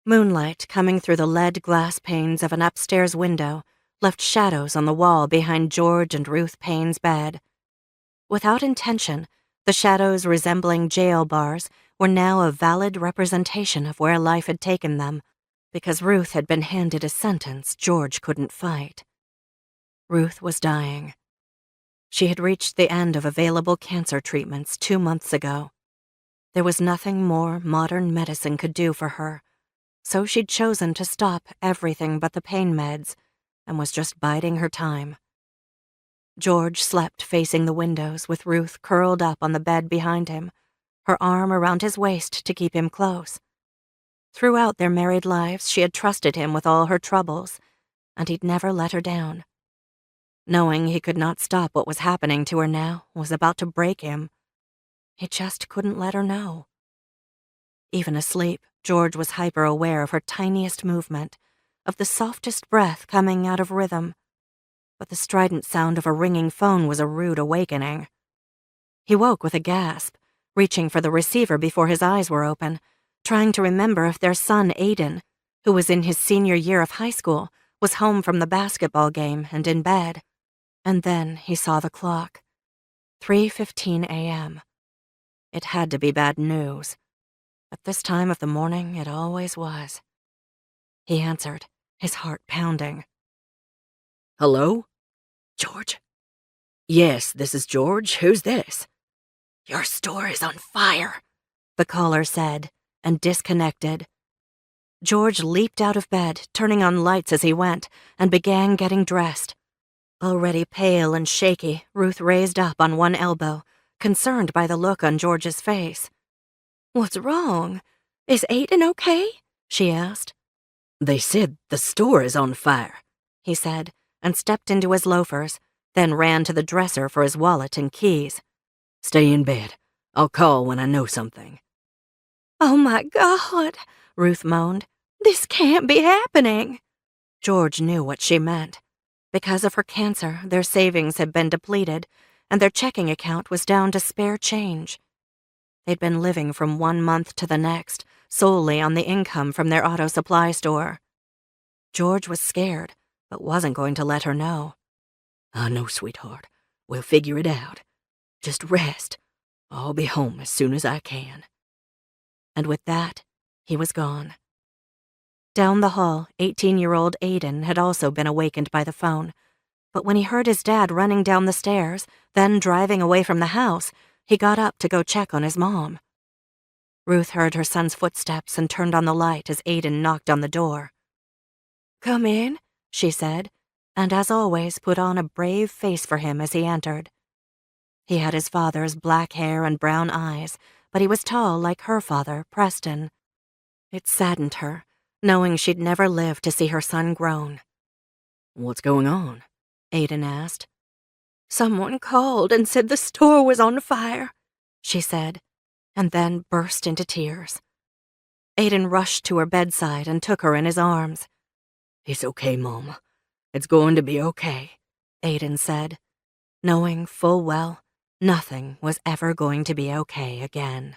Moonlight coming through the lead glass panes of an upstairs window left shadows on the wall behind George and Ruth Payne's bed. Without intention, the shadows resembling jail bars were now a valid representation of where life had taken them, because Ruth had been handed a sentence George couldn't fight. Ruth was dying. She had reached the end of available cancer treatments 2 months ago. There was nothing more modern medicine could do for her, so she'd chosen to stop everything but the pain meds and was just biding her time. George slept facing the windows with Ruth curled up on the bed behind him, her arm around his waist to keep him close. Throughout their married lives, she had trusted him with all her troubles, and he'd never let her down. Knowing he could not stop what was happening to her now was about to break him. He just couldn't let her know. Even asleep, George was hyper-aware of her tiniest movement, of the softest breath coming out of rhythm. But the strident sound of a ringing phone was a rude awakening. He woke with a gasp, reaching for the receiver before his eyes were open, trying to remember if their son Aidan, who was in his senior year of high school, was home from the basketball game and in bed. And then he saw the clock. 3:15 a.m. It had to be bad news. At this time of the morning, it always was. He answered, his heart pounding. Hello? George? Yes, this is George. Who's this? Your store is on fire, the caller said, and disconnected. George leaped out of bed, turning on lights as he went, and began getting dressed. Already pale and shaky, Ruth raised up on one elbow, concerned by the look on George's face. What's wrong? Is Aidan okay? She asked. They said the store is on fire, he said, and stepped into his loafers, then ran to the dresser for his wallet and keys. Stay in bed. I'll call when I know something. Oh my God, Ruth moaned. This can't be happening. George knew what she meant. Because of her cancer, their savings had been depleted, and their checking account was down to spare change. They'd been living from one month to the next, solely on the income from their auto supply store. George was scared, but wasn't going to let her know. I know, sweetheart. We'll figure it out. Just rest. I'll be home as soon as I can. And with that, he was gone. Down the hall, 18-year-old Aidan had also been awakened by the phone, but when he heard his dad running down the stairs, then driving away from the house, he got up to go check on his mom. Ruth heard her son's footsteps and turned on the light as Aidan knocked on the door. Come in, she said, and as always put on a brave face for him as he entered. He had his father's black hair and brown eyes, but he was tall like her father, Preston. It saddened her, knowing she'd never live to see her son grown. What's going on? Aidan asked. Someone called and said the store was on fire, she said, and then burst into tears. Aidan rushed to her bedside and took her in his arms. It's okay, Mom. It's going to be okay, Aidan said, knowing full well nothing was ever going to be okay again.